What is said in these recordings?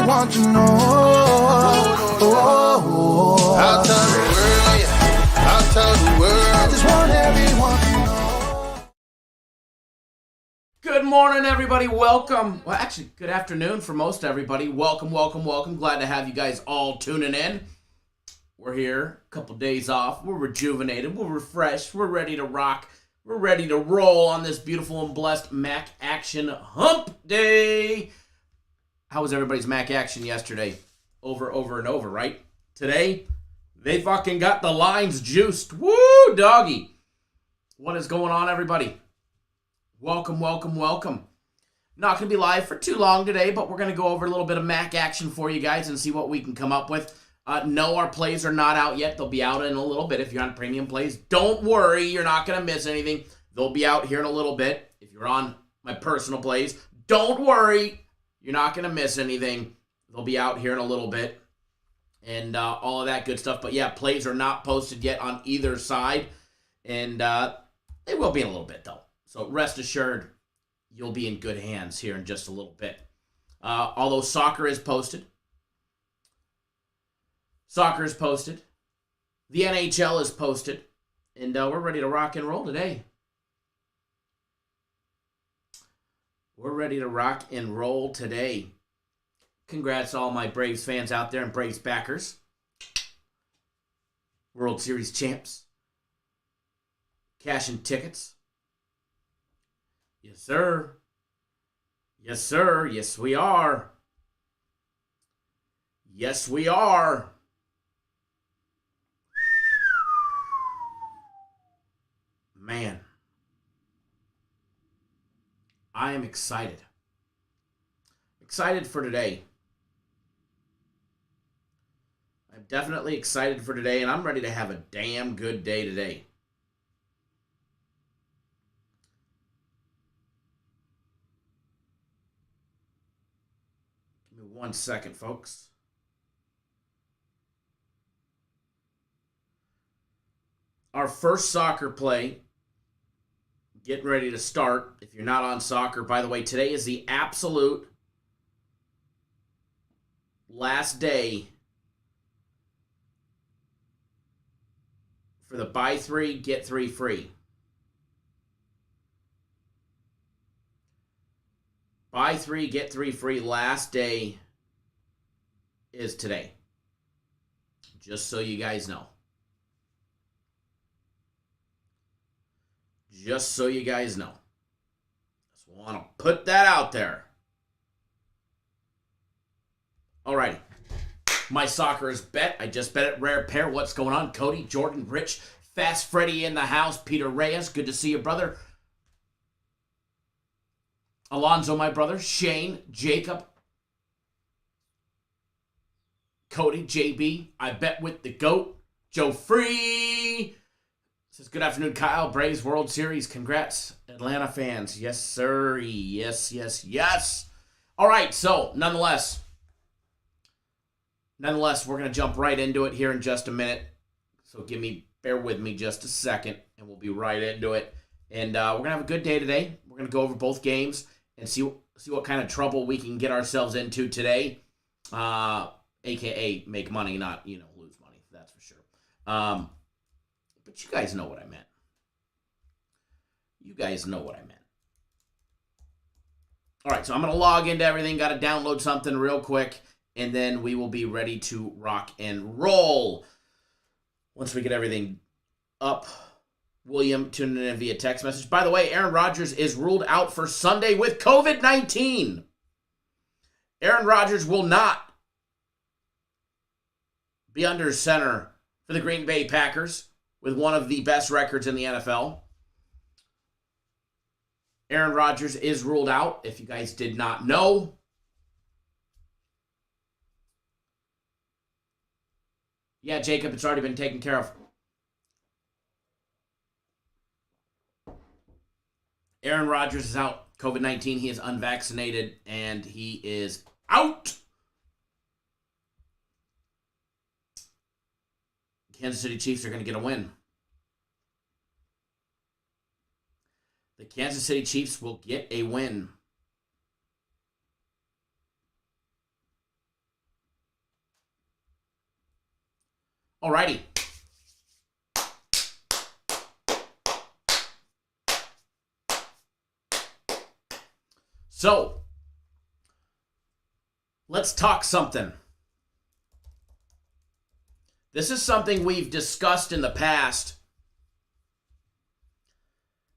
Want to know. I'll tell the world, yeah. I'll tell the world. I just want everyone to know. Good morning, everybody. Welcome. Well, actually, good afternoon for most everybody. Welcome. Glad to have you guys all tuning in. We're here, a couple days off. We're rejuvenated. We're refreshed. We're ready to rock. We're ready to roll on this beautiful and blessed Mac Action Hump Day. How was everybody's Mac action yesterday? Over, and over, right? Today, they fucking got the lines juiced. Woo, doggy. What is going on, everybody? Welcome. Not going to be live for too long today, but we're going to go over a little bit of Mac action for you guys and see what we can come up with. No, our plays are not out yet. They'll be out in a little bit if you're on premium plays. Don't worry, you're not going to miss anything. They'll be out here in a little bit. If you're on my personal plays, don't worry. You're not going to miss anything. They'll be out here in a little bit and all of that good stuff. But, yeah, plays are not posted yet on either side, and they will be in a little bit, though. So rest assured, you'll be in good hands here in just a little bit. Although soccer is posted. The NHL is posted, and we're ready to rock and roll today. We're ready to rock and roll today. Congrats to all my Braves fans out there and Braves backers. World Series champs. Cashing tickets. Yes, sir. Yes, we are. Yes, we are. Man. I am excited. Excited for today. I'm definitely excited for today, and I'm ready to have a damn good day today. Give me 1 second, folks. Our first soccer play. Getting ready to start. If you're not on soccer, by the way, today is the absolute last day for the buy 3, get 3 free. Buy 3, get 3 free. Last day is today. Just so you guys know. Just so you guys know. Just want to put that out there. Alrighty. My soccer is bet. I just bet it. Rare pair. What's going on? Cody, Jordan, Rich, Fast Freddy in the house. Peter Reyes. Good to see you, brother. Alonzo, my brother. Shane, Jacob. Cody, JB. I bet with the GOAT. Joe Free. Says, good afternoon, Kyle. Braves World Series. Congrats, Atlanta fans. Yes, sir. Yes. All right, so nonetheless, we're going to jump right into it here in just a minute. So bear with me just a second, and we'll be right into it. And we're going to have a good day today. We're going to go over both games and see what kind of trouble we can get ourselves into today. AKA make money, not, lose money. That's for sure. But you guys know what I meant. All right, so I'm going to log into everything. Got to download something real quick, and then we will be ready to rock and roll. Once we get everything up, William tuning in via text message. By the way, Aaron Rodgers is ruled out for Sunday with COVID-19. Aaron Rodgers will not be under center for the Green Bay Packers with one of the best records in the NFL. Aaron Rodgers is ruled out, if you guys did not know. Yeah, Jacob, it's already been taken care of. Aaron Rodgers is out. COVID-19, he is unvaccinated, and he is out. Kansas City Chiefs are going to get a win. The Kansas City Chiefs will get a win. Alrighty. So, let's talk something. This is something we've discussed in the past.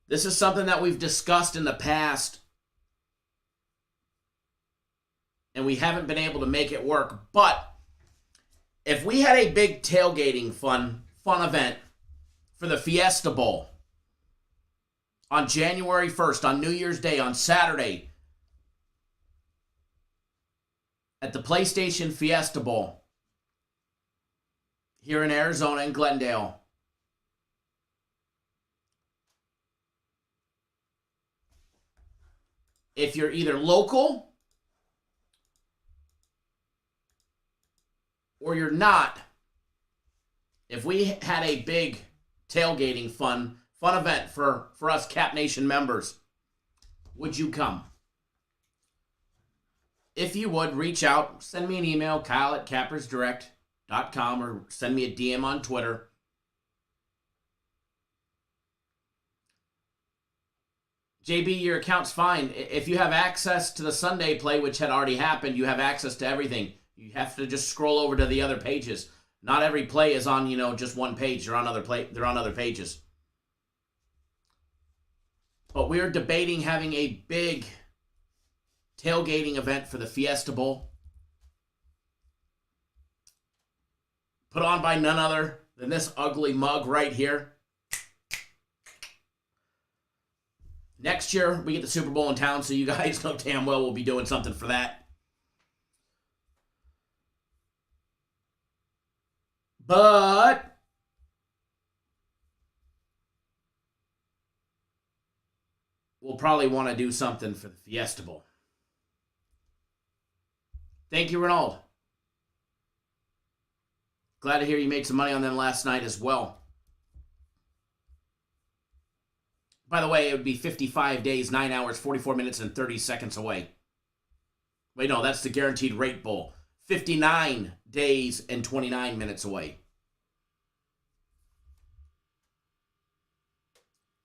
This is something that we've discussed in the past, and we haven't been able to make it work. But if we had a big tailgating fun event for the Fiesta Bowl on January 1st, on New Year's Day, on Saturday, at the PlayStation Fiesta Bowl here in Arizona in Glendale, if you're either local or you're not, if we had a big tailgating fun event for us Cap Nation members, would you come? If you would, reach out, send me an email, kyle@cappersdirect.com, or send me a DM on Twitter. JB, your account's fine. If you have access to the Sunday play, which had already happened, you have access to everything. You have to just scroll over to the other pages. Not every play is on, just one page. They're on other pages. But we're debating having a big tailgating event for the Fiesta Bowl, put on by none other than this ugly mug right here. Next year, we get the Super Bowl in town, so you guys know damn well we'll be doing something for that. But we'll probably want to do something for the Fiesta Bowl. Thank you, Ronald. Glad to hear you made some money on them last night as well. By the way, it would be 55 days, 9 hours, 44 minutes, and 30 seconds away. Wait, no, that's the Guaranteed Rate Bowl. 59 days and 29 minutes away.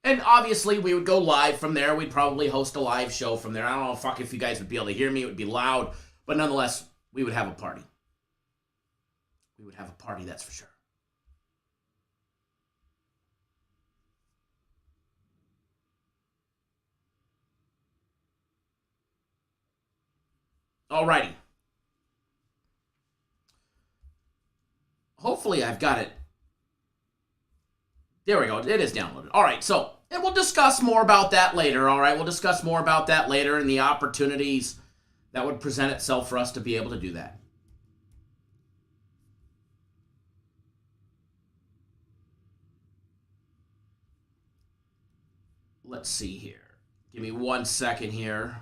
And obviously, we would go live from there. We'd probably host a live show from there. I don't know if you guys would be able to hear me. It would be loud. But nonetheless, we would have a party. We would have a party, that's for sure. Alrighty. Hopefully I've got it. There we go. It is downloaded. Alright, so and we'll discuss more about that later. Alright, we'll discuss more about that later and the opportunities that would present itself for us to be able to do that. Let's see here. Give me 1 second here.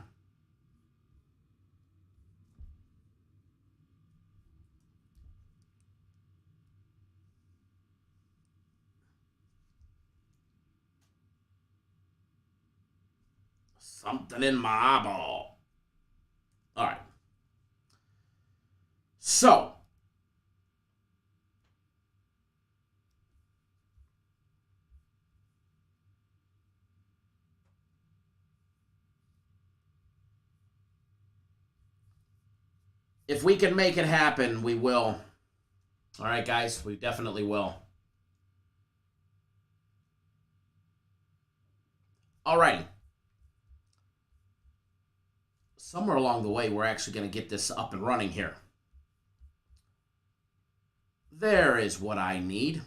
Something in my eyeball. All right. So, if we can make it happen, we will. All right, guys, we definitely will. Alrighty. Somewhere along the way, we're actually going to get this up and running here. There is what I need.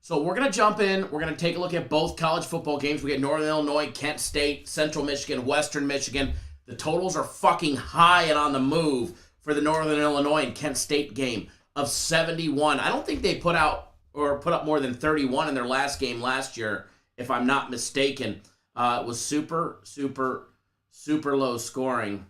So we're going to jump in. We're going to take a look at both college football games. We get Northern Illinois, Kent State, Central Michigan, Western Michigan. The totals are fucking high and on the move for the Northern Illinois and Kent State game of 71. I don't think they put up more than 31 in their last game last year, if I'm not mistaken. It was super, super, super low scoring.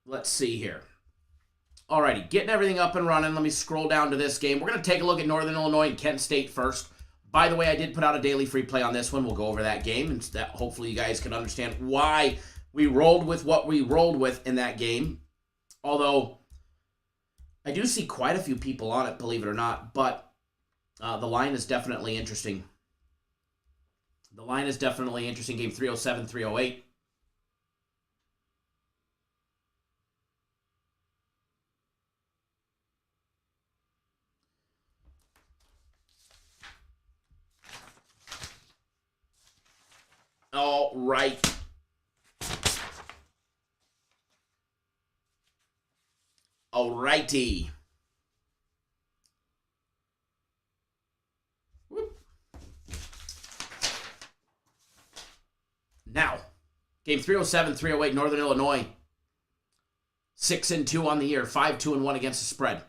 Let's see here. Alrighty, getting everything up and running. Let me scroll down to this game. We're going to take a look at Northern Illinois and Kent State first. By the way, I did put out a daily free play on this one. We'll go over that game, and that hopefully you guys can understand why we rolled with what we rolled with in that game. Although, I do see quite a few people on it, believe it or not, but the line is definitely interesting. The line is definitely interesting. Game 307, 308. All right. All righty. Now, game 307, 308, Northern Illinois. 6-2 on the year, 5-2-1 against the spread.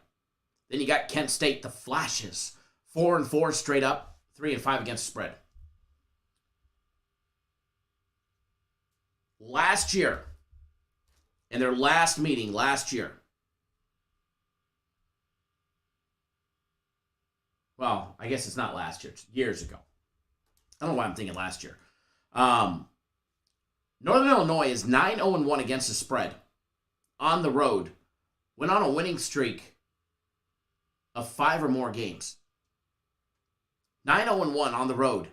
Then you got Kent State, the Flashes. 4-4 straight up, 3-5 against the spread. Last year, in their last meeting last year, well, I guess it's not last year, it's years ago. I don't know why I'm thinking last year. Northern Illinois is 9-0-1 against the spread on the road. Went on a winning streak of 5 or more games. 9-0-1 on the road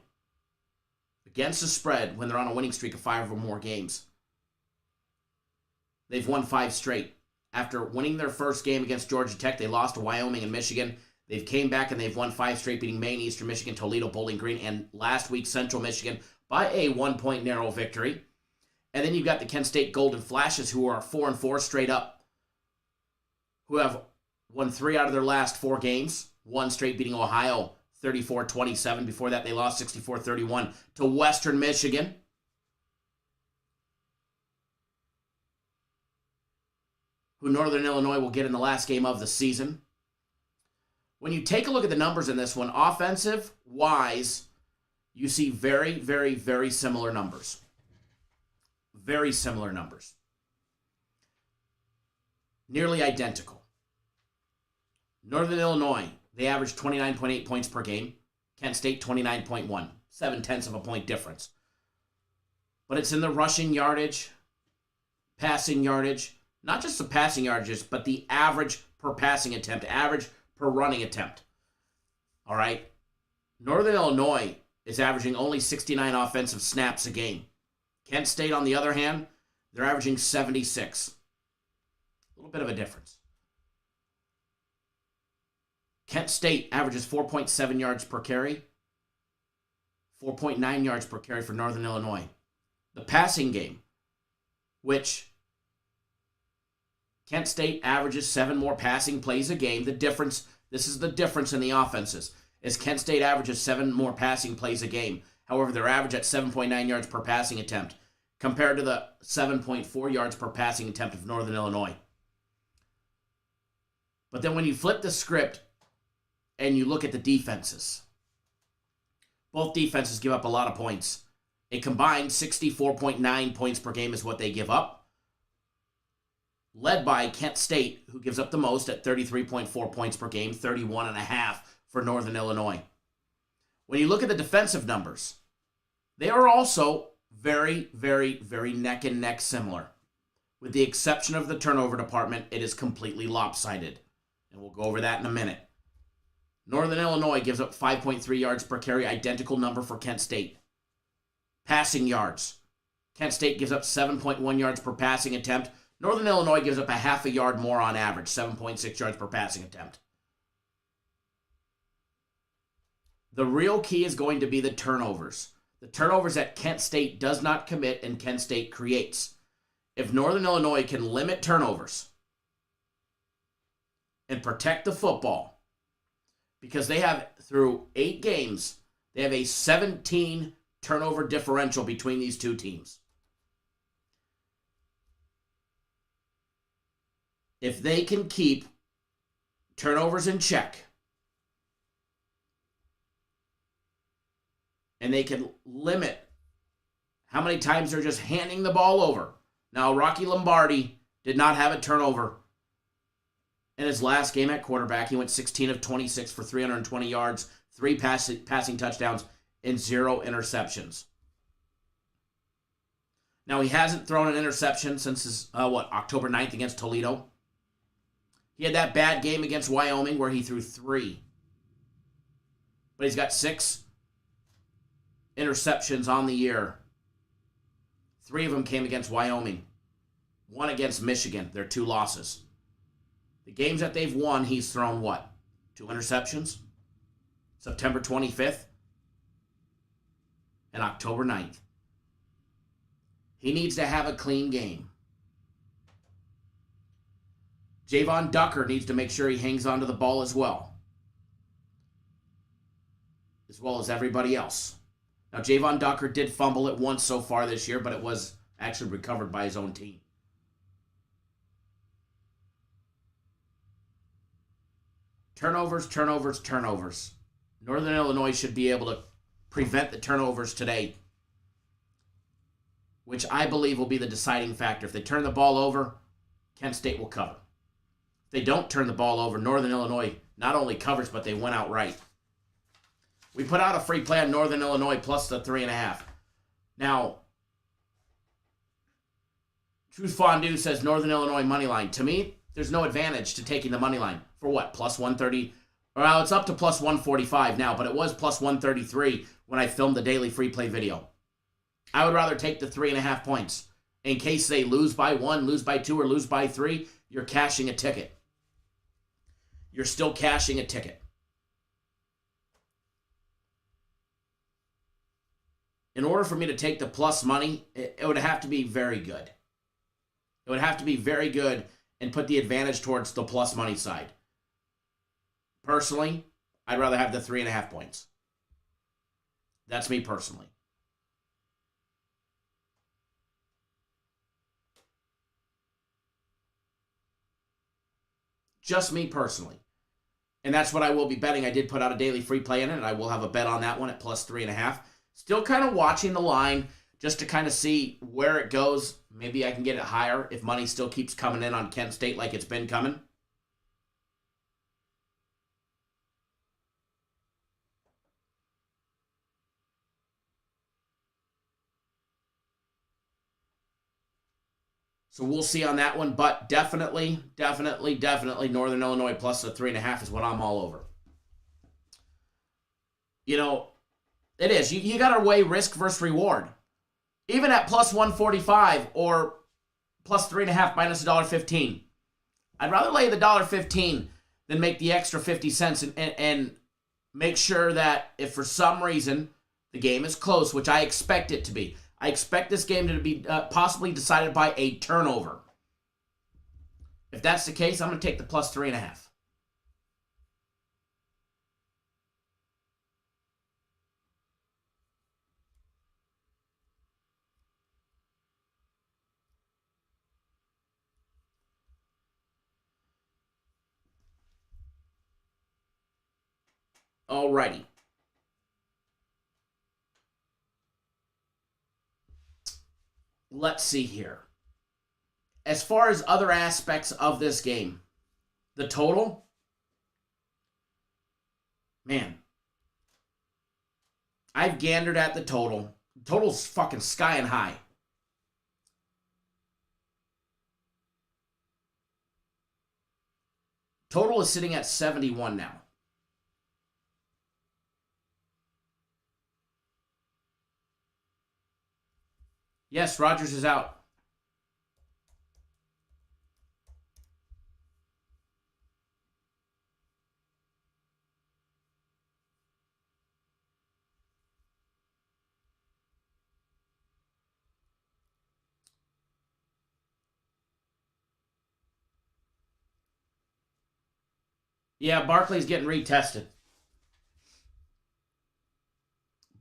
against the spread when they're on a winning streak of 5 or more games. They've won 5 straight. After winning their first game against Georgia Tech, they lost to Wyoming and Michigan. They've came back and they've won 5 straight, beating Maine, Eastern Michigan, Toledo, Bowling Green, and last week Central Michigan by a 1-point narrow victory. And then you've got the Kent State Golden Flashes, who are 4-4 straight up, who have won 3 out of their last 4 games. 1 straight beating Ohio 34-27. Before that, they lost 64-31 to Western Michigan. Who Northern Illinois will get in the last game of the season. When you take a look at the numbers in this one, offensive-wise, you see very, very, very similar numbers. Very similar numbers. Nearly identical. Northern Illinois, they average 29.8 points per game. Kent State, 29.1. 0.7 of a point difference. But it's in the rushing yardage, passing yardage, not just the passing yardages, but the average per passing attempt, average per running attempt. All right? Northern Illinois is averaging only 69 offensive snaps a game. Kent State, on the other hand, they're averaging 76. A little bit of a difference. Kent State averages 4.7 yards per carry, 4.9 yards per carry for Northern Illinois. The passing game, which Kent State averages 7 more passing plays a game. The difference, this is the difference in the offenses, is Kent State averages 7 more passing plays a game. However, they're average at 7.9 yards per passing attempt compared to the 7.4 yards per passing attempt of Northern Illinois. But then when you flip the script and you look at the defenses, both defenses give up a lot of points. A combined 64.9 points per game is what they give up, led by Kent State, who gives up the most at 33.4 points per game, 31.5 for Northern Illinois. When you look at the defensive numbers, they are also very, very, very neck and neck similar. With the exception of the turnover department, it is completely lopsided. And we'll go over that in a minute. Northern Illinois gives up 5.3 yards per carry, identical number for Kent State. Passing yards. Kent State gives up 7.1 yards per passing attempt. Northern Illinois gives up a half a yard more on average, 7.6 yards per passing attempt. The real key is going to be the turnovers. The turnovers that Kent State does not commit and Kent State creates. If Northern Illinois can limit turnovers and protect the football, because they have, through 8 games, they have a 17 turnover differential between these two teams. If they can keep turnovers in check, and they can limit how many times they're just handing the ball over. Now, Rocky Lombardi did not have a turnover in his last game at quarterback. He went 16 of 26 for 320 yards, 3 passing touchdowns, and 0 interceptions. Now, he hasn't thrown an interception since his, October 9th against Toledo. He had that bad game against Wyoming where he threw 3. But he's got 6 interceptions on the year. 3 of them came against Wyoming. 1 against Michigan. They're 2 losses. The games that they've won, he's thrown what? 2 interceptions? September 25th and October 9th. He needs to have a clean game. Javon Ducker needs to make sure he hangs onto the ball as well as everybody else. Now, Javon Ducker did fumble it once so far this year, but it was actually recovered by his own team. Turnovers. Northern Illinois should be able to prevent the turnovers today, which I believe will be the deciding factor. If they turn the ball over, Kent State will cover. If they don't turn the ball over, Northern Illinois not only covers, but they win outright. We put out a free play on Northern Illinois plus the 3.5. Now, Truth Fondue says Northern Illinois money line. To me, there's no advantage to taking the money line. For what? Plus 130? Well, it's up to plus 145 now, but it was plus 133 when I filmed the daily free play video. I would rather take the 3.5 points. In case they lose by 1, lose by 2, or lose by 3, you're cashing a ticket. You're still cashing a ticket. In order for me to take the plus money, it would have to be very good. It would have to be very good and put the advantage towards the plus money side. Personally, I'd rather have the 3.5 points. That's me personally. Just me personally. And that's what I will be betting. I did put out a daily free play in it, and I will have a bet on that one at plus 3.5. Still kind of watching the line just to kind of see where it goes. Maybe I can get it higher if money still keeps coming in on Kent State like it's been coming. So we'll see on that one, but definitely Northern Illinois plus the 3.5 is what I'm all over. You know, it is. You got to weigh risk versus reward. Even at plus 145 or plus 3.5 minus $1.15, I'd rather lay the $1.15 than make the extra 50 cents and make sure that if for some reason the game is close, which I expect it to be. I expect this game to be possibly decided by a turnover. If that's the case, I'm going to take the plus 3.5. Alrighty. Let's see here. As far as other aspects of this game, the total, man, I've gandered at the total. Total's fucking sky and high. Total is sitting at 71 now. Yes, Rodgers is out. Yeah, Barkley's getting retested.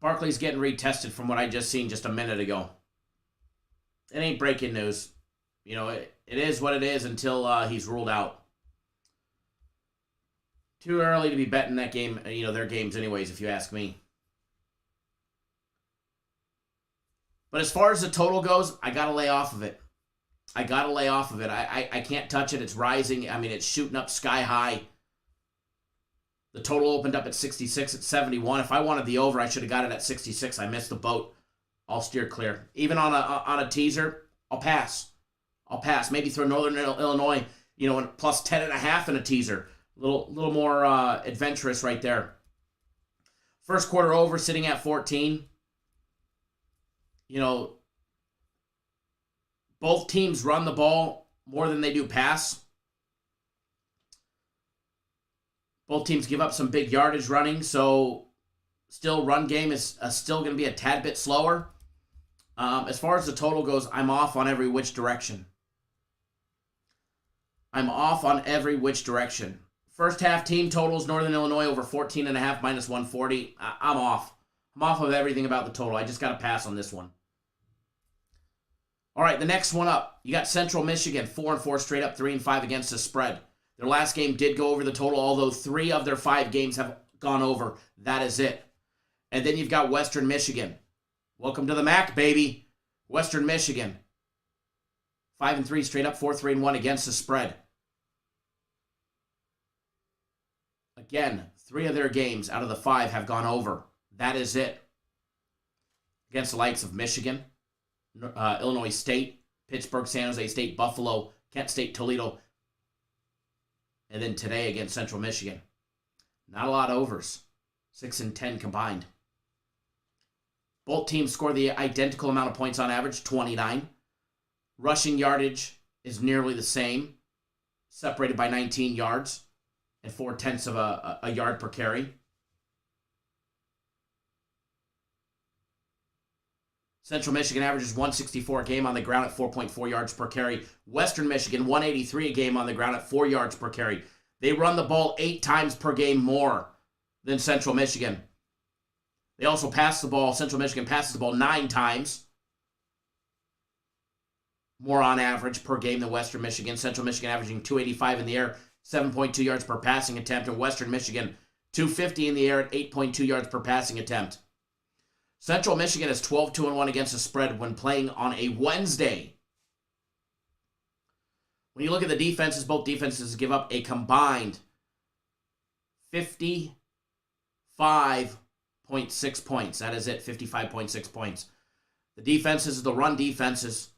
Barkley's getting retested from what I just seen just a minute ago. It ain't breaking news. It is what it is until he's ruled out. Too early to be betting that game, their games anyways, if you ask me. But as far as the total goes, I got to lay off of it. I can't touch it. It's rising. I mean, it's shooting up sky high. The total opened up at 66 at 71. If I wanted the over, I should have got it at 66. I missed the boat. I'll steer clear. Even on a teaser, I'll pass. Maybe throw Northern Illinois, plus 10.5 in a teaser. Little more adventurous right there. First quarter over sitting at 14. Both teams run the ball more than they do pass. Both teams give up some big yardage running, so still run game is still going to be a tad bit slower. As far as the total goes, I'm off on every which direction. First half team totals, Northern Illinois over 14.5 minus 140. I'm off. I'm off of everything about the total. I just got to pass on this one. All right, the next one up. You got Central Michigan, 4-4 straight up, 3-5 against the spread. Their last game did go over the total, although 3 of their 5 games have gone over. That is it. And then you've got Western Michigan. Welcome to the MAC, baby. Western Michigan, 5-3 straight up, 4-3-1 against the spread. Again, 3 of their games out of the 5 have gone over. That is it. Against the likes of Michigan, Illinois State, Pittsburgh, San Jose State, Buffalo, Kent State, Toledo, and then today against Central Michigan. Not a lot of overs. 6-10 combined. Both teams score the identical amount of points on average, 29. Rushing yardage is nearly the same, separated by 19 yards and 0.4 of a yard per carry. Central Michigan averages 164 a game on the ground at 4.4 yards per carry. Western Michigan, 183 a game on the ground at 4 yards per carry. They run the ball 8 times per game more than Central Michigan. They also pass the ball. Central Michigan passes the ball 9 times more on average per game than Western Michigan. Central Michigan averaging 285 in the air, 7.2 yards per passing attempt, and Western Michigan 250 in the air at 8.2 yards per passing attempt. Central Michigan is 12-2-1 against the spread when playing on a Wednesday. When you look at the defenses, both defenses give up a combined 55.6 points. That is it, 55.6 points. The defenses, the run defense is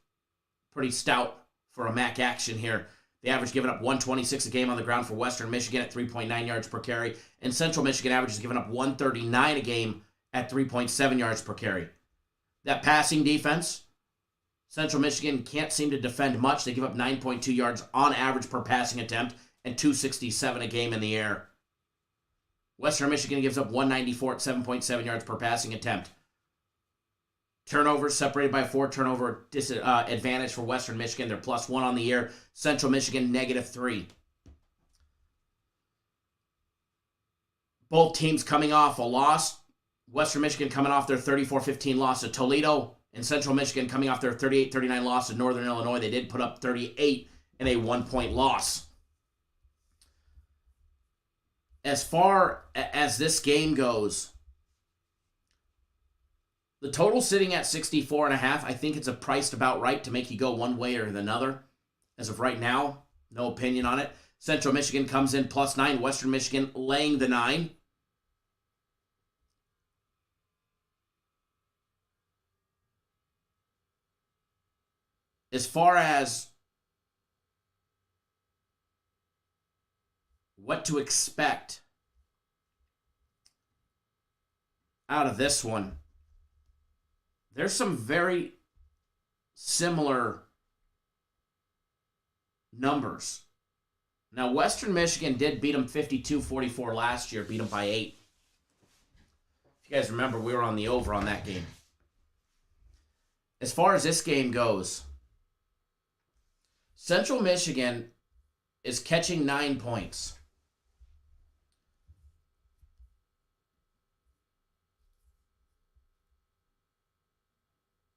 pretty stout for a MAC action here. The average giving up 126 a game on the ground for Western Michigan at 3.9 yards per carry. And Central Michigan averages giving up 139 a game at 3.7 yards per carry. That passing defense, Central Michigan can't seem to defend much. They give up 9.2 yards on average per passing attempt and 267 a game in the air. Western Michigan gives up 194 at 7.7 yards per passing attempt. Turnovers separated by 4 turnover advantage for Western Michigan. They're +1 on the year. Central Michigan -3. Both teams coming off a loss. Western Michigan coming off their 34-15 loss to Toledo, and Central Michigan coming off their 38-39 loss to Northern Illinois. They did put up 38 in a 1-point loss. As far as this game goes, the total sitting at 64.5. I think it's priced about right to make you go one way or another. As of right now, no opinion on it. Central Michigan comes in +9. Western Michigan laying the 9. As far as what to expect out of this one, there's some very similar numbers. Now, Western Michigan did beat them 52-44 last year, beat them by 8. If you guys remember, we were on the over on that game. As far as this game goes, Central Michigan is catching 9 points.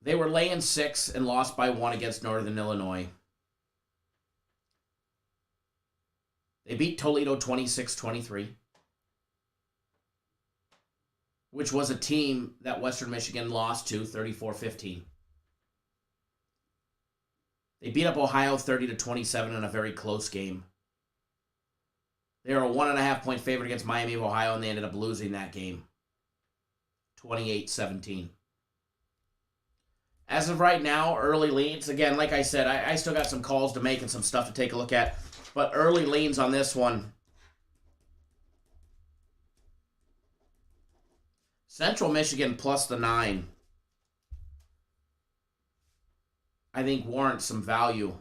They were laying 6 and lost by 1 against Northern Illinois. They beat Toledo 26-23, which was a team that Western Michigan lost to 34-15. They beat up Ohio 30-27 in a very close game. They were a 1.5-point favorite against Miami of Ohio, and they ended up losing that game 28-17. As of right now, early leans. Again, like I said, I still got some calls to make and some stuff to take a look at. But early leans on this one. Central Michigan plus the 9. I think warrants some value.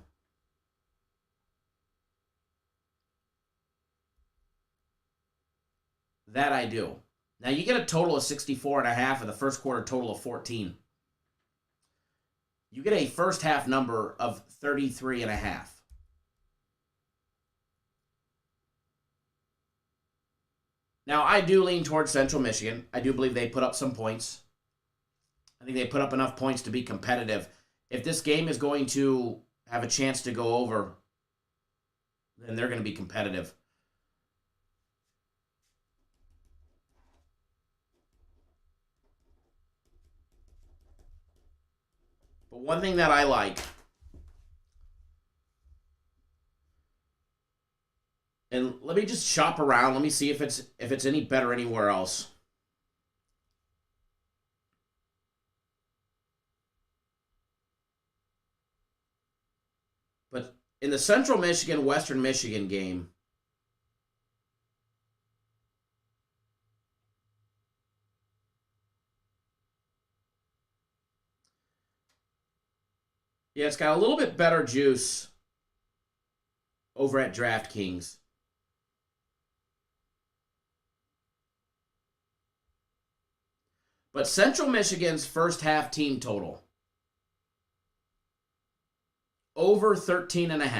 That I do. Now you get a total of 64.5 and the first quarter total of 14. You get a first half number of 33.5. Now, I do lean towards Central Michigan. I do believe they put up some points. I think they put up enough points to be competitive. If this game is going to have a chance to go over, then they're going to be competitive. But one thing that I like, and let me just shop around. Let me see if it's any better anywhere else. But in the Central Michigan, Western Michigan game, yeah, it's got a little bit better juice over at DraftKings. But Central Michigan's first half team total, over 13.5,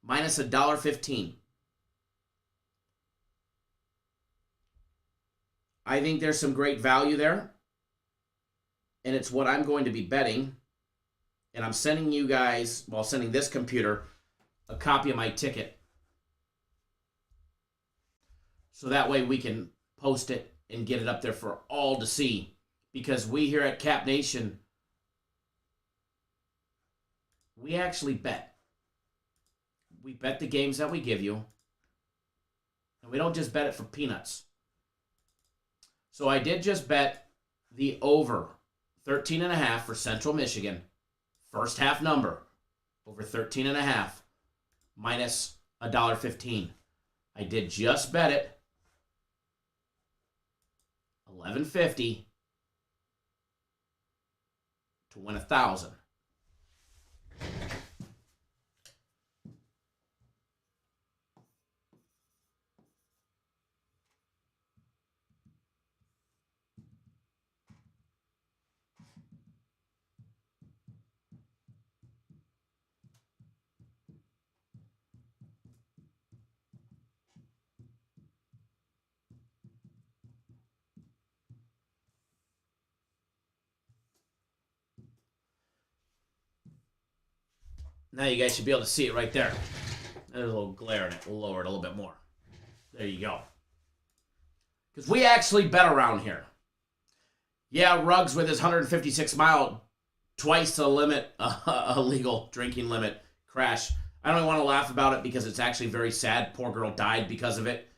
minus $1.15. I think there's some great value there. And it's what I'm going to be betting. And I'm sending you guys, well, sending this computer, a copy of my ticket. So that way we can post it and get it up there for all to see. Because we here at Cap Nation, we actually bet. We bet the games that we give you. And we don't just bet it for peanuts. So I did just bet the over 13.5 for Central Michigan. First half number, over 13.5, minus $1.15. I did just bet it. $11.50 to win 1,000. Now you guys should be able to see it right there. There's a little glare in it. We'll lower it a little bit more. There you go. Because we actually bet around here. Yeah, Ruggs with his 156 mile, twice the limit, a legal drinking limit crash. I don't want to laugh about it because it's actually very sad. Poor girl died because of it.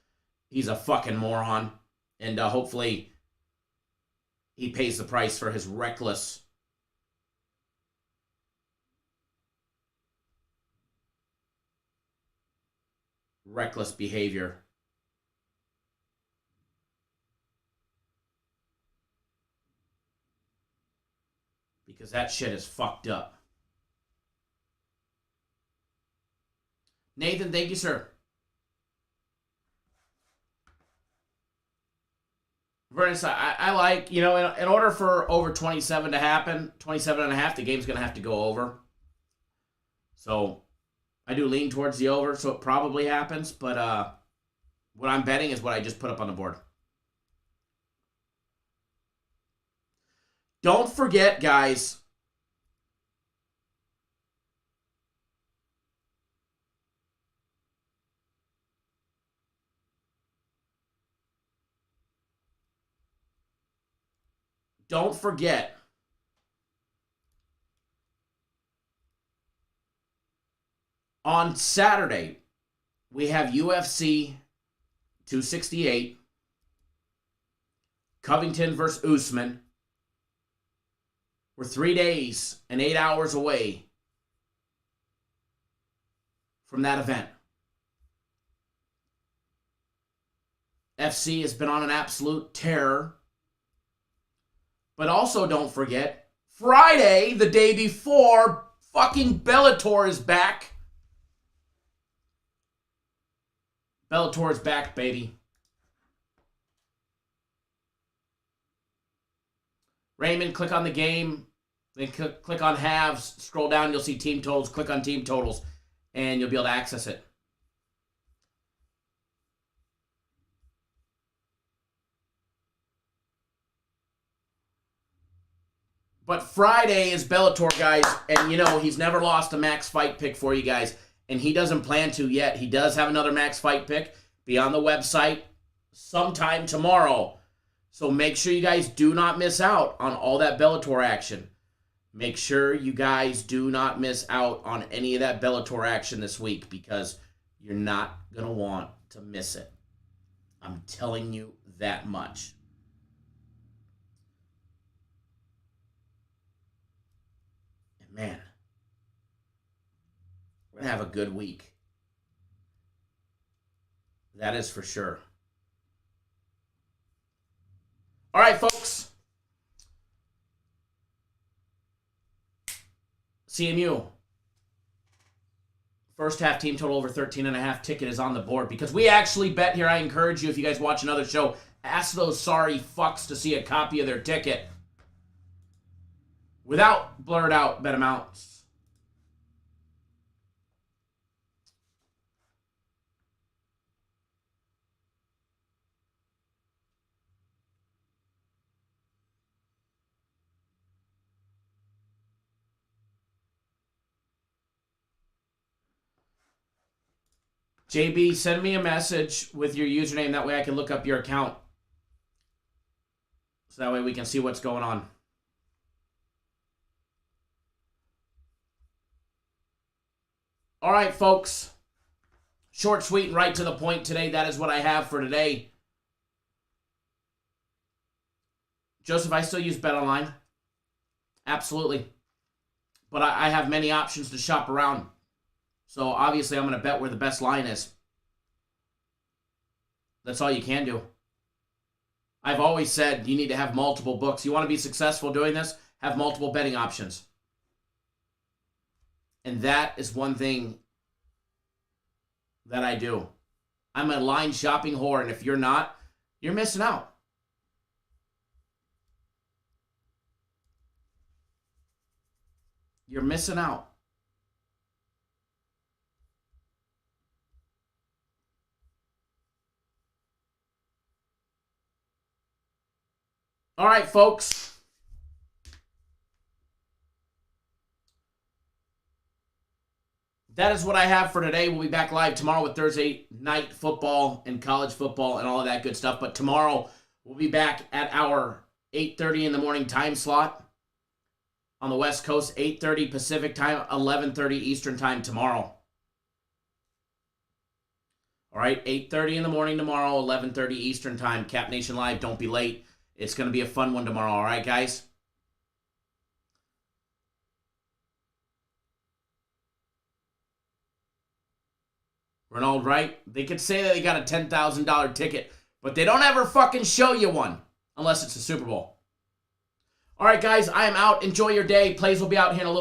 He's a fucking moron. And hopefully he pays the price for his reckless behavior. Because that shit is fucked up. Nathan, thank you, sir. Vernon, I like, in order for over 27 to happen, 27.5, the game's going to have to go over. So I do lean towards the over, so it probably happens. But what I'm betting is what I just put up on the board. Don't forget, guys, don't forget, on Saturday, we have UFC 268, Covington versus Usman. We're 3 days and 8 hours away from that event. FC has been on an absolute tear. But also don't forget, Friday, the day before, fucking Bellator is back. Bellator is back, baby. Raymond, click on the game. Then click on halves. Scroll down, you'll see team totals. Click on team totals, and you'll be able to access it. But Friday is Bellator, guys, and you know he's never lost a max fight pick for you guys, and he doesn't plan to yet. He does have another max fight pick. Be on the website sometime tomorrow. So make sure you guys do not miss out on all that Bellator action. Make sure you guys do not miss out on any of that Bellator action this week because you're not going to want to miss it. I'm telling you that much. And man, we're going to have a good week. That is for sure. All right, folks. CMU. First half team total over 13.5 ticket is on the board because we actually bet here. I encourage you, if you guys watch another show, ask those sorry fucks to see a copy of their ticket without blurred out bet amounts. JB, send me a message with your username. That way I can look up your account. So that way we can see what's going on. All right, folks. Short, sweet, and right to the point today. That is what I have for today. Joseph, I still use BetOnline. Absolutely. But I have many options to shop around. So obviously I'm going to bet where the best line is. That's all you can do. I've always said you need to have multiple books. You want to be successful doing this? Have multiple betting options. And that is one thing that I do. I'm a line shopping whore, and if you're not, you're missing out. You're missing out. All right, folks. That is what I have for today. We'll be back live tomorrow with Thursday night football and college football and all of that good stuff. But tomorrow, we'll be back at our 8:30 in the morning time slot on the West Coast, 8:30 Pacific time, 11:30 Eastern time tomorrow. All right, 8:30 in the morning tomorrow, 11:30 Eastern time. Cap Nation Live, don't be late. It's going to be a fun one tomorrow, all right, guys? Ronald Wright, they could say that they got a $10,000 ticket, but they don't ever fucking show you one unless it's a Super Bowl. All right, guys, I am out. Enjoy your day. Plays will be out here in a little bit.